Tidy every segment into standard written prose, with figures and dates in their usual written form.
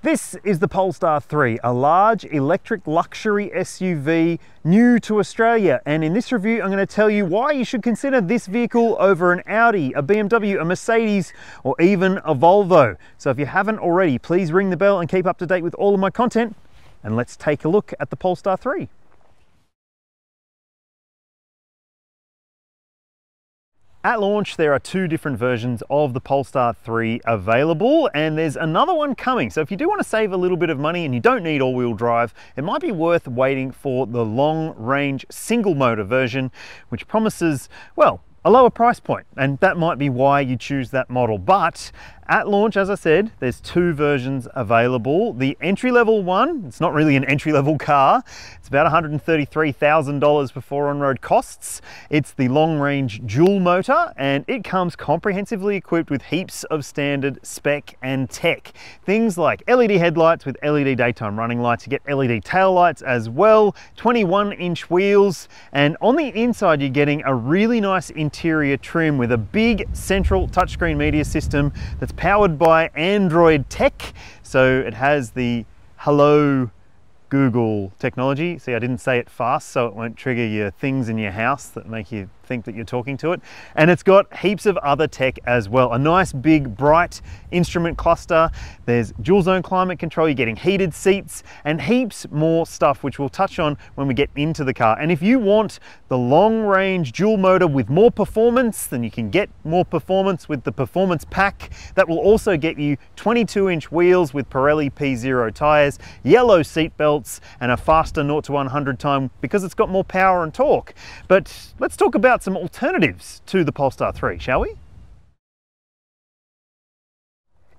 This is the Polestar 3, a large electric luxury SUV new to Australia. And in this review, I'm going to tell you why you should consider this vehicle over an Audi, a BMW, a Mercedes, or even a Volvo. So if you haven't already, please ring the bell and keep up to date with all of my content. And let's take a look at the Polestar 3. At launch, there are two different versions of the Polestar 3 available, and there's another one coming. So if you do want to save a little bit of money and you don't need all-wheel drive, it might be worth waiting for the long-range single-motor version, which promises, well, a lower price point, and that might be why you choose that model. But at launch, as I said, there's two versions available. The entry-level one, it's not really an entry-level car. It's about $133,000 before on-road costs. It's the long-range dual motor, and it comes comprehensively equipped with heaps of standard spec and tech. Things like LED headlights with LED daytime running lights. You get LED tail lights as well, 21-inch wheels, and on the inside you're getting a really nice interior trim with a big central touchscreen media system that's powered by Android tech. So it has the Hello Google technology. See, I didn't say it fast so it won't trigger your things in your house that make you think that you're talking to it. And it's got heaps of other tech as well. A nice big bright instrument cluster. There's dual zone climate control. You're getting heated seats and heaps more stuff, which we'll touch on when we get into the car. And if you want the long range dual motor with more performance, then you can get more performance with the performance pack. That will also get you 22-inch wheels with Pirelli P0 tires, yellow seat belts, and a faster 0 to 100 time because it's got more power and torque. But let's talk about some alternatives to the Polestar 3, shall we?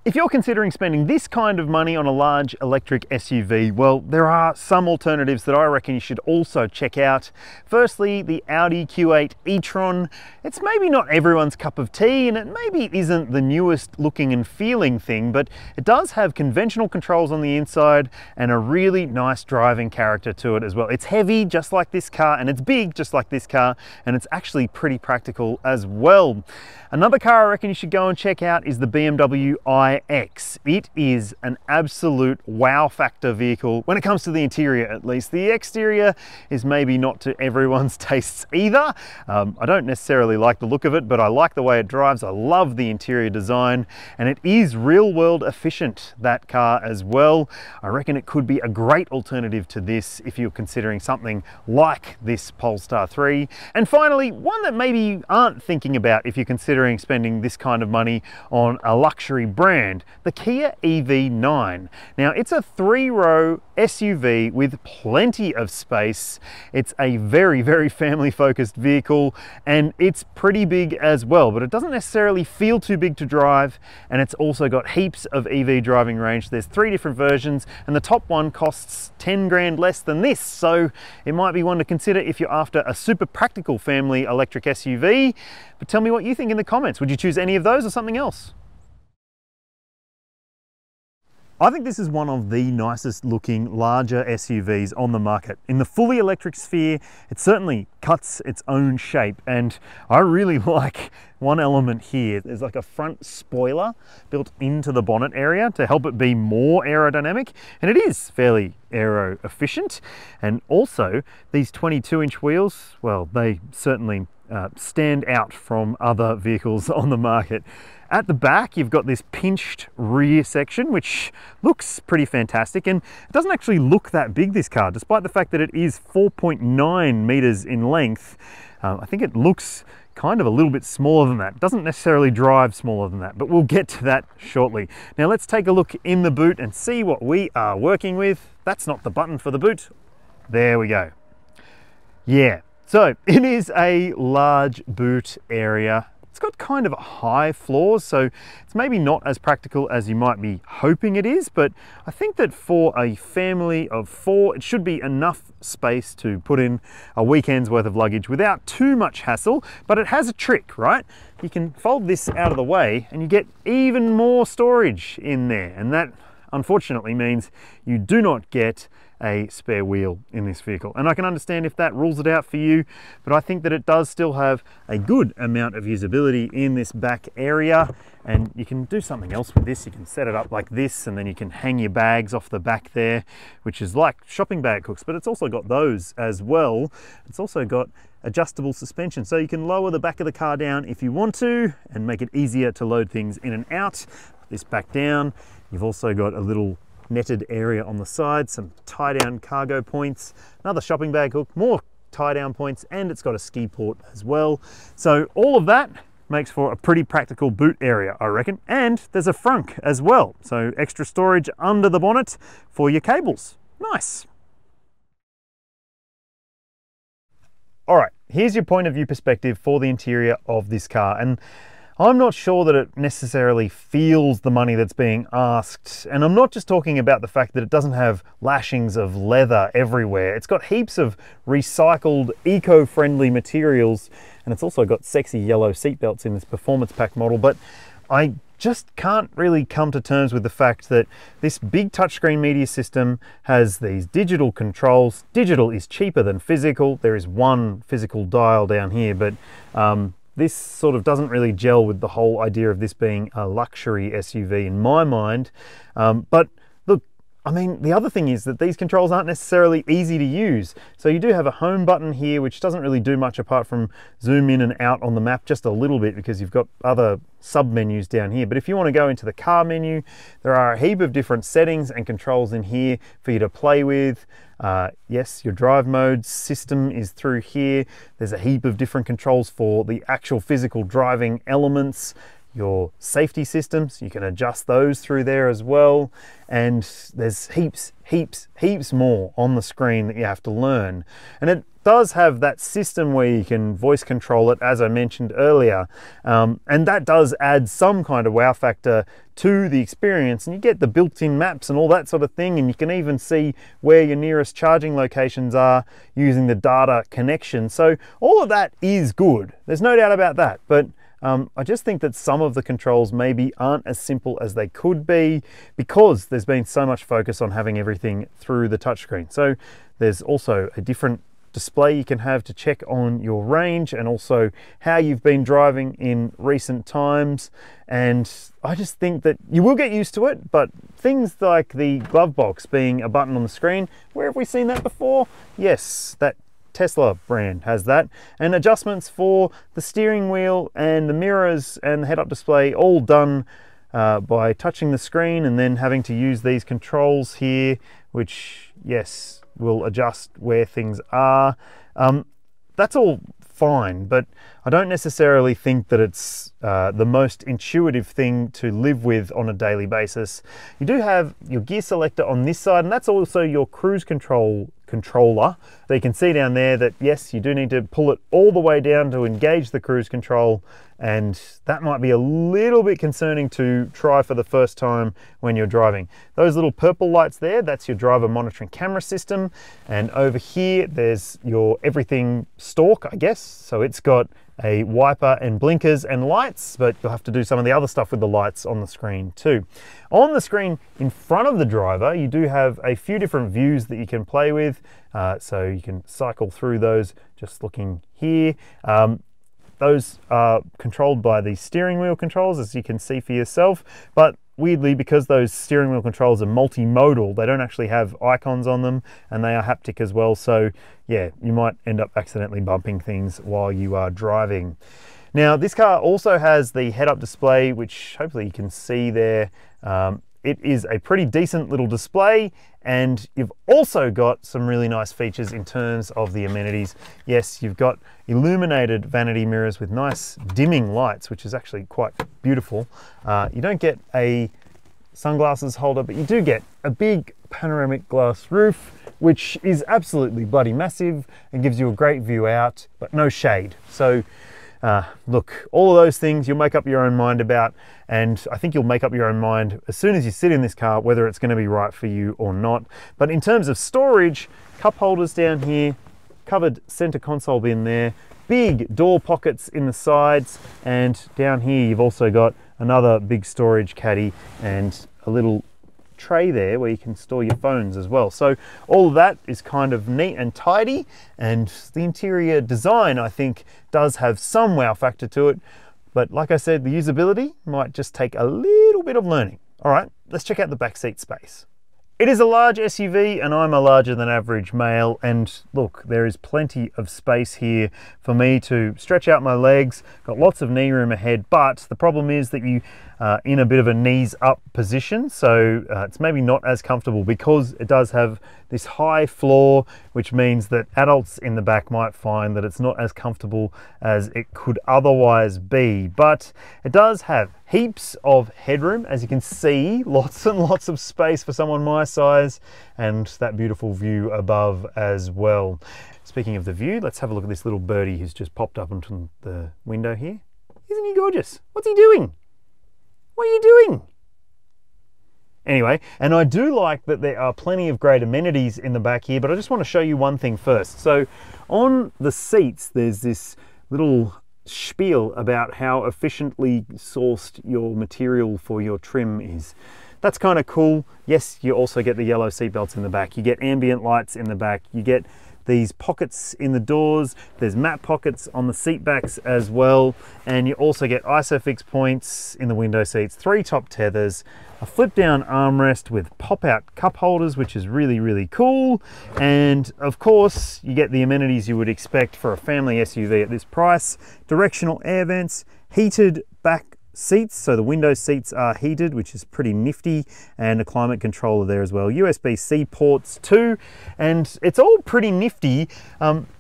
If you're considering spending this kind of money on a large electric SUV, well, there are some alternatives that I reckon you should also check out. Firstly, the Audi Q8 e-tron. It's maybe not everyone's cup of tea, and it maybe isn't the newest looking and feeling thing, but it does have conventional controls on the inside and a really nice driving character to it as well. It's heavy, just like this car, and it's big, just like this car, and it's actually pretty practical as well. Another car I reckon you should go and check out is the BMW iX. It is an absolute wow factor vehicle when it comes to the interior, at least. The exterior is maybe not to everyone's tastes either. I don't necessarily like the look of it, but I like the way it drives. I love the interior design, and it is real world efficient, that car as well. I reckon it could be a great alternative to this if you're considering something like this Polestar 3. And finally, one that maybe you aren't thinking about if you're considering spending this kind of money on a luxury brand, the Kia EV9. Now, it's a 3-row SUV with plenty of space. It's a very, very family-focused vehicle, and it's pretty big as well, but it doesn't necessarily feel too big to drive, and it's also got heaps of EV driving range. There's 3 different versions, and the top one costs 10 grand less than this, so it might be one to consider if you're after a super practical family electric SUV. But tell me what you think in the comments. Would you choose any of those or something else? I think this is one of the nicest looking larger SUVs on the market. In the fully electric sphere, it certainly cuts its own shape, and I really like one element here. There's like a front spoiler built into the bonnet area to help it be more aerodynamic, and it is fairly aero efficient. And also these 22-inch wheels, well, they certainly stand out from other vehicles on the market. At the back, you've got this pinched rear section, which looks pretty fantastic, and it doesn't actually look that big, this car, despite the fact that it is 4.9 meters in length. I think it looks kind of a little bit smaller than that. It doesn't necessarily drive smaller than that, but we'll get to that shortly. Now let's take a look in the boot and see what we are working with. That's not the button for the boot. There we go. Yeah, so it is a large boot area. It's got kind of high floors, so it's maybe not as practical as you might be hoping it is, but I think that for a family of 4, it should be enough space to put in a weekend's worth of luggage without too much hassle. But it has a trick, right? You can fold this out of the way and you get even more storage in there, and that unfortunately means you do not get a spare wheel in this vehicle. And I can understand if that rules it out for you, but I think that it does still have a good amount of usability in this back area. And you can do something else with this. You can set it up like this, and then you can hang your bags off the back there, which is like shopping bag hooks, but it's also got those as well. It's also got adjustable suspension, so you can lower the back of the car down if you want to and make it easier to load things in and out. Put this back down. You've also got a little netted area on the side, some tie down cargo points, another shopping bag hook, more tie down points, and it's got a ski port as well. So all of that makes for a pretty practical boot area, I reckon. And there's a frunk as well, so extra storage under the bonnet for your cables. Nice. All right, here's your point of view perspective for the interior of this car. And I'm not sure that it necessarily feels the money that's being asked. And I'm not just talking about the fact that it doesn't have lashings of leather everywhere. It's got heaps of recycled, eco-friendly materials, and it's also got sexy yellow seatbelts in this performance pack model. But I just can't really come to terms with the fact that this big touchscreen media system has these digital controls. Digital is cheaper than physical. There is one physical dial down here, but this sort of doesn't really gel with the whole idea of this being a luxury SUV in my mind. But look, I mean, the other thing is that these controls aren't necessarily easy to use. So you do have a home button here, which doesn't really do much apart from zoom in and out on the map just a little bit, because you've got other sub menus down here. But if you want to go into the car menu, there are a heap of different settings and controls in here for you to play with. Yes, your drive mode system is through here. There's a heap of different controls for the actual physical driving elements. Your safety systems, you can adjust those through there as well. And there's heaps more on the screen that you have to learn. And it does have that system where you can voice control it, as I mentioned earlier. And that does add some kind of wow factor to the experience, and you get the built-in maps and all that sort of thing, and you can even see where your nearest charging locations are using the data connection. So all of that is good. There's no doubt about that. But I just think that some of the controls maybe aren't as simple as they could be, because there's been so much focus on having everything through the touchscreen. So there's also a different display you can have to check on your range and also how you've been driving in recent times. And I just think that you will get used to it, but things like the glove box being a button on the screen, where have we seen that before? Yes, that Tesla brand has that. And adjustments for the steering wheel and the mirrors and the head-up display, all done by touching the screen and then having to use these controls here, which, yes, will adjust where things are. That's all fine, but I don't necessarily think that it's the most intuitive thing to live with on a daily basis. You do have your gear selector on this side, and that's also your cruise controller. So you can see down there that yes, you do need to pull it all the way down to engage the cruise control, and that might be a little bit concerning to try for the first time when you're driving. Those little purple lights there, that's your driver monitoring camera system, and over here there's your everything stalk, I guess. So it's got a wiper and blinkers and lights, but you'll have to do some of the other stuff with the lights on the screen too. On the screen in front of the driver, you do have a few different views that you can play with. So you can cycle through those just looking here. Those are controlled by the steering wheel controls, as you can see for yourself. But weirdly, because those steering wheel controls are multimodal, they don't actually have icons on them, and they are haptic as well. So yeah, you might end up accidentally bumping things while you are driving. Now, this car also has the head-up display, which hopefully you can see there. It is a pretty decent little display, and you've also got some really nice features in terms of the amenities. Yes, you've got illuminated vanity mirrors with nice dimming lights, which is actually quite beautiful. You don't get a sunglasses holder, but you do get a big panoramic glass roof, which is absolutely bloody massive and gives you a great view out, but no shade. So look, all of those things you'll make up your own mind about, and I think you'll make up your own mind as soon as you sit in this car whether it's going to be right for you or not. But in terms of storage, cup holders down here, covered center console bin there, big door pockets in the sides, and down here you've also got another big storage caddy and a little tray there where you can store your phones as well. So all of that is kind of neat and tidy, and the interior design, I think, does have some wow factor to it. But like I said, the usability might just take a little bit of learning. All right, let's check out the back seat space. It is a large SUV, and I'm a larger than average male, and look, there is plenty of space here for me to stretch out my legs. Got lots of knee room ahead, but the problem is that you are in a bit of a knees up position, so it's maybe not as comfortable because it does have this high floor, which means that adults in the back might find that it's not as comfortable as it could otherwise be. But it does have heaps of headroom, as you can see, lots and lots of space for someone my size, and that beautiful view above as well. Speaking of the view, let's have a look at this little birdie who's just popped up onto the window here. Isn't he gorgeous? What's he doing? What are you doing? Anyway, and I do like that there are plenty of great amenities in the back here, but I just want to show you one thing first. So on the seats, there's this little spiel about how efficiently sourced your material for your trim is. That's kind of cool. Yes, you also get the yellow seat belts in the back. You get ambient lights in the back. You get these pockets in the doors. There's matte pockets on the seat backs as well. And you also get ISOFIX points in the window seats, 3 top tethers, a flip down armrest with pop out cup holders, which is really, really cool. And of course, you get the amenities you would expect for a family SUV at this price. Directional air vents, heated back seats, so the window seats are heated, which is pretty nifty, and a climate controller there as well. USB-C ports too, and it's all pretty nifty.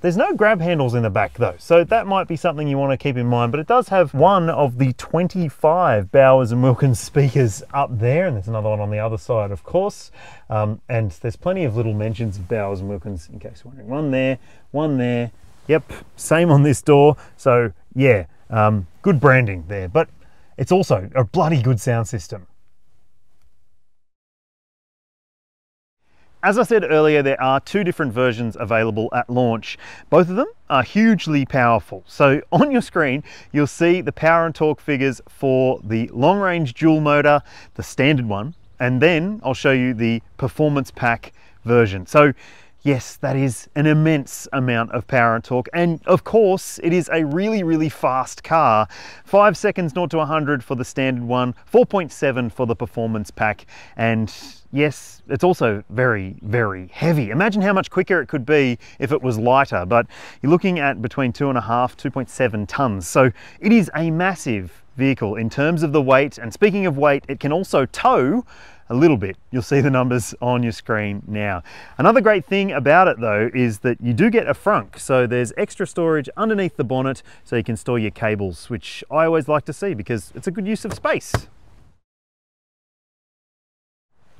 There's no grab handles in the back though, so that might be something you want to keep in mind, but it does have one of the 25 Bowers & Wilkins speakers up there, and there's another one on the other side, of course. And there's plenty of little mentions of Bowers & Wilkins, in case you're wondering. One there. Yep, same on this door. So yeah, good branding there, but it's also a bloody good sound system. As I said earlier, there are 2 different versions available at launch. Both of them are hugely powerful. So on your screen, you'll see the power and torque figures for the long range dual motor, the standard one, and then I'll show you the performance pack version. So yes, that is an immense amount of power and torque, and of course it is a really, really fast car. 5 seconds 0 to 100 for the standard one, 4.7 for the performance pack, and yes, it's also very, very heavy. Imagine how much quicker it could be if it was lighter, but you're looking at between 2.5, 2.7 tons, so it is a massive vehicle in terms of the weight. And speaking of weight, it can also tow a little bit. You'll see the numbers on your screen now. Another great thing about it though is that you do get a frunk, so there's extra storage underneath the bonnet so you can store your cables, which I always like to see because it's a good use of space.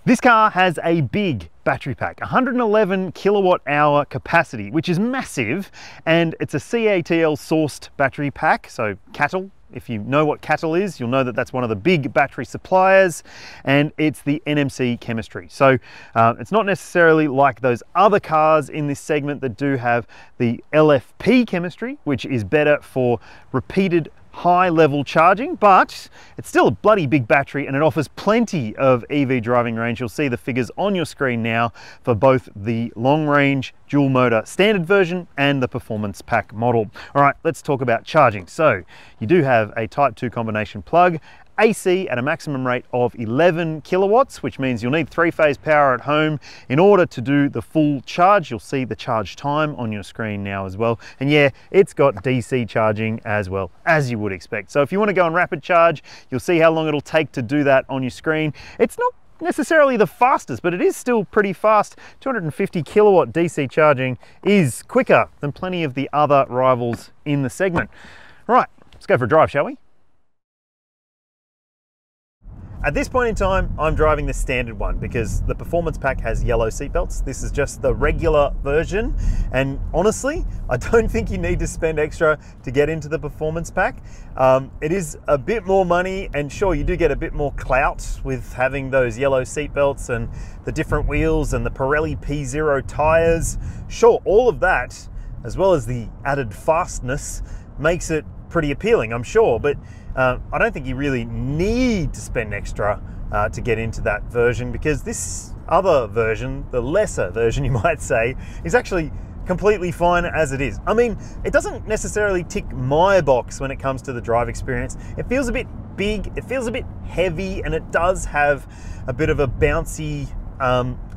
This car has a big battery pack, 111 kilowatt hour capacity, which is massive, and it's a CATL sourced battery pack, so CATL. If you know what CATL is, you'll know that that's one of the big battery suppliers, and it's the NMC chemistry. So it's not necessarily like those other cars in this segment that do have the LFP chemistry, which is better for repeated high level charging, but it's still a bloody big battery and it offers plenty of EV driving range. You'll see the figures on your screen now for both the long range dual motor standard version and the performance pack model. All right, let's talk about charging. So you do have a Type 2 combination plug, AC at a maximum rate of 11 kilowatts, which means you'll need 3-phase power at home in order to do the full charge. You'll see the charge time on your screen now as well. And yeah, it's got DC charging as well, as you would expect. So if you want to go on rapid charge, you'll see how long it'll take to do that on your screen. It's not necessarily the fastest, but it is still pretty fast. 250 kilowatt DC charging is quicker than plenty of the other rivals in the segment. All right, let's go for a drive, shall we? At this point in time, I'm driving the standard one because the performance pack has yellow seatbelts. This is just the regular version. And honestly, I don't think you need to spend extra to get into the performance pack. It is a bit more money, and sure, you do get a bit more clout with having those yellow seatbelts and the different wheels and the Pirelli P0 tires. Sure, all of that, as well as the added fastness, makes it pretty appealing, I'm sure, but I don't think you really need to spend extra to get into that version, because this other version, the lesser version you might say, is actually completely fine as it is. I mean, it doesn't necessarily tick my box when it comes to the drive experience. It feels a bit big, it feels a bit heavy, and it does have a bit of a bouncy,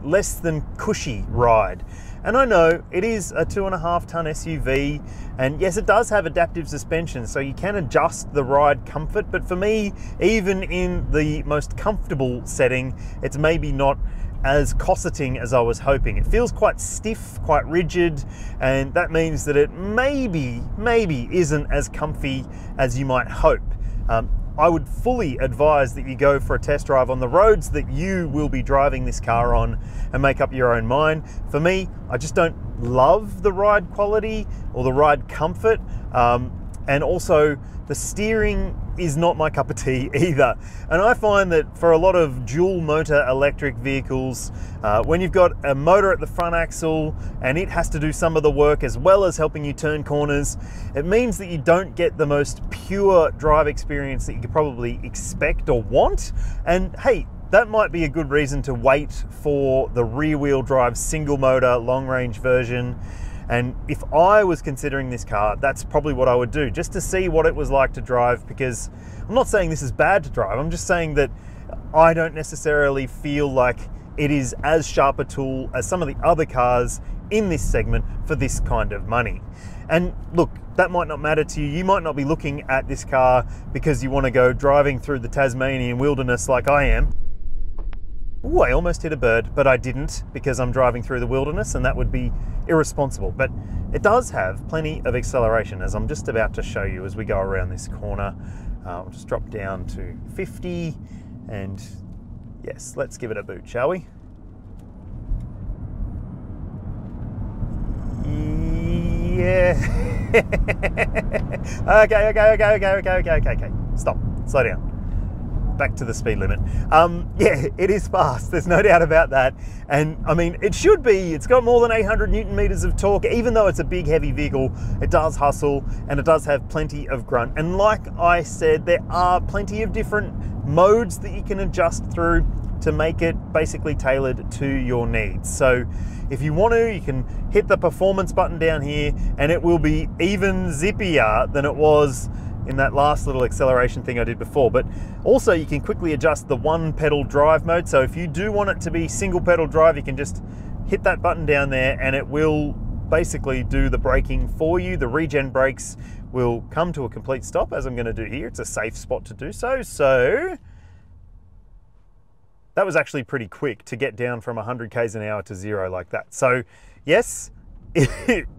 less than cushy ride. And I know it is a 2.5 ton SUV, and yes, it does have adaptive suspension, so you can adjust the ride comfort, but for me, even in the most comfortable setting, it's maybe not as cosseting as I was hoping. It feels quite stiff, quite rigid, and that means that it maybe isn't as comfy as you might hope. I would fully advise that you go for a test drive on the roads that you will be driving this car on and make up your own mind. For me, I just don't love the ride quality or the ride comfort, and also the steering is not my cup of tea either. And I find that for a lot of dual motor electric vehicles, when you've got a motor at the front axle and it has to do some of the work as well as helping you turn corners, it means that you don't get the most pure drive experience that you could probably expect or want. And hey, that might be a good reason to wait for the rear-wheel drive single motor long range version. And if I was considering this car, that's probably what I would do, just to see what it was like to drive, because I'm not saying this is bad to drive, I'm just saying that I don't necessarily feel like it is as sharp a tool as some of the other cars in this segment for this kind of money. And look, that might not matter to you. You might not be looking at this car because you want to go driving through the Tasmanian wilderness like I am. Ooh, I almost hit a bird, but I didn't, because I'm driving through the wilderness, and that would be irresponsible. But it does have plenty of acceleration, as I'm just about to show you as we go around this corner. I'll just drop down to 50, and yes, let's give it a boot, shall we? Yeah. Okay. Stop. Slow down. Back to the speed limit. Yeah, it is fast, there's no doubt about that. And I mean, it should be. It's got more than 800 Newton meters of torque. Even though it's a big, heavy vehicle, it does hustle, and it does have plenty of grunt. And like I said, there are plenty of different modes that you can adjust through to make it basically tailored to your needs. So if you want to, you can hit the performance button down here, and it will be even zippier than it was in that last little acceleration thing I did before. But also you can quickly adjust the one pedal drive mode. So if you do want it to be single pedal drive, you can just hit that button down there and it will basically do the braking for you. The regen brakes will come to a complete stop, as I'm going to do here. It's a safe spot to do so. So that was actually pretty quick to get down from 100 k's an hour to 0 like that. So yes,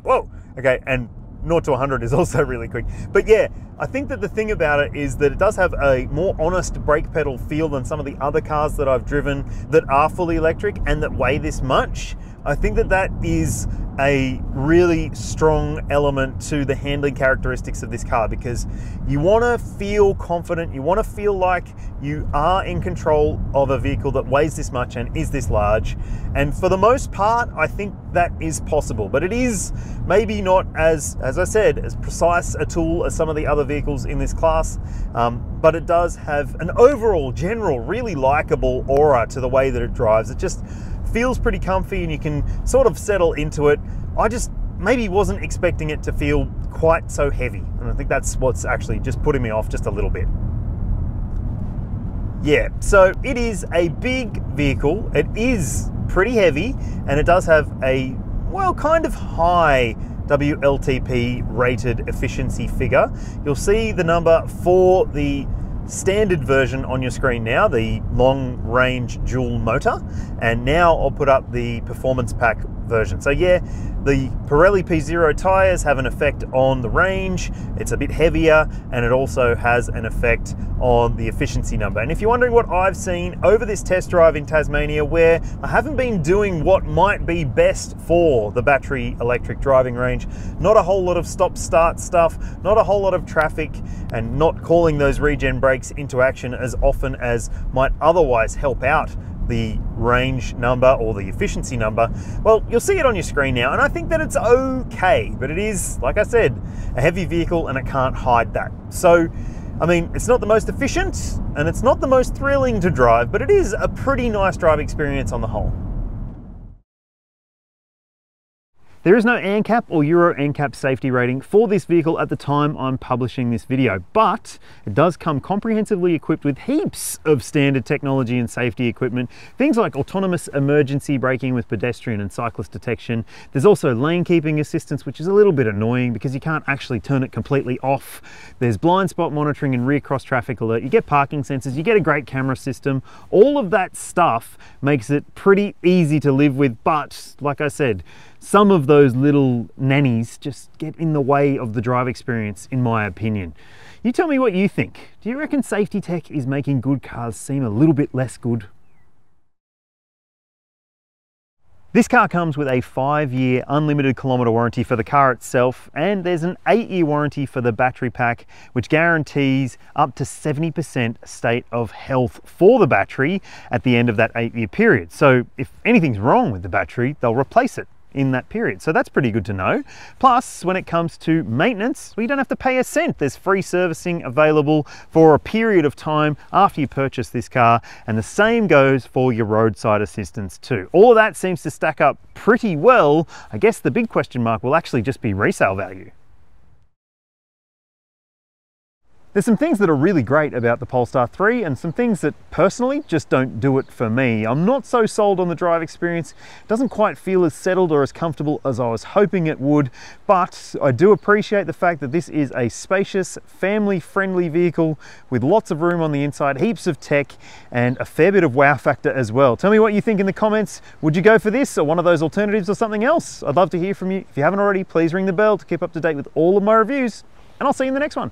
whoa, okay, and 0 to 100 is also really quick. But yeah, I think that the thing about it is that it does have a more honest brake pedal feel than some of the other cars that I've driven that are fully electric and that weigh this much. I think that that is a really strong element to the handling characteristics of this car, because you want to feel confident, you want to feel like you are in control of a vehicle that weighs this much and is this large. And for the most part, I think that is possible, but it is maybe not as I said, as precise a tool as some of the other vehicles in this class, but it does have an overall general really likable aura to the way that it drives. It just feels pretty comfy and you can sort of settle into it. I just maybe wasn't expecting it to feel quite so heavy, and I think that's what's actually just putting me off just a little bit. Yeah, so it is a big vehicle, it is pretty heavy, and it does have a, well, kind of high WLTP rated efficiency figure. You'll see the number for the standard version on your screen now, the long range dual motor, and now I'll put up the performance pack version. So yeah, the Pirelli P0 tires have an effect on the range, it's a bit heavier, and it also has an effect on the efficiency number. And if you're wondering what I've seen over this test drive in Tasmania, where I haven't been doing what might be best for the battery electric driving range, not a whole lot of stop start stuff, not a whole lot of traffic, and not calling those regen brakes into action as often as might otherwise help out the range number or the efficiency number, well, you'll see it on your screen now, and I think that it's okay, but it is, like I said, a heavy vehicle and it can't hide that. So I mean, it's not the most efficient and it's not the most thrilling to drive, but it is a pretty nice drive experience on the whole. There is no ANCAP or Euro NCAP safety rating for this vehicle at the time I'm publishing this video, but it does come comprehensively equipped with heaps of standard technology and safety equipment, things like autonomous emergency braking with pedestrian and cyclist detection. There's also lane keeping assistance, which is a little bit annoying because you can't actually turn it completely off. There's blind spot monitoring and rear cross traffic alert. You get parking sensors, you get a great camera system. All of that stuff makes it pretty easy to live with, but like I said, some of those little nannies just get in the way of the drive experience, in my opinion. You tell me what you think. Do you reckon safety tech is making good cars seem a little bit less good? This car comes with a 5-year unlimited kilometre warranty for the car itself, and there's an 8-year warranty for the battery pack, which guarantees up to 70% state of health for the battery at the end of that 8-year period. So if anything's wrong with the battery, they'll replace it in that period. So that's pretty good to know. Plus, when it comes to maintenance, well, you don't have to pay a cent. There's free servicing available for a period of time after you purchase this car, and the same goes for your roadside assistance too. All of that seems to stack up pretty well. I guess the big question mark will actually just be resale value. There's some things that are really great about the Polestar 3 and some things that personally just don't do it for me. I'm not so sold on the drive experience. It doesn't quite feel as settled or as comfortable as I was hoping it would, but I do appreciate the fact that this is a spacious, family-friendly vehicle with lots of room on the inside, heaps of tech, and a fair bit of wow factor as well. Tell me what you think in the comments. Would you go for this or one of those alternatives or something else? I'd love to hear from you. If you haven't already, please ring the bell to keep up to date with all of my reviews, and I'll see you in the next one.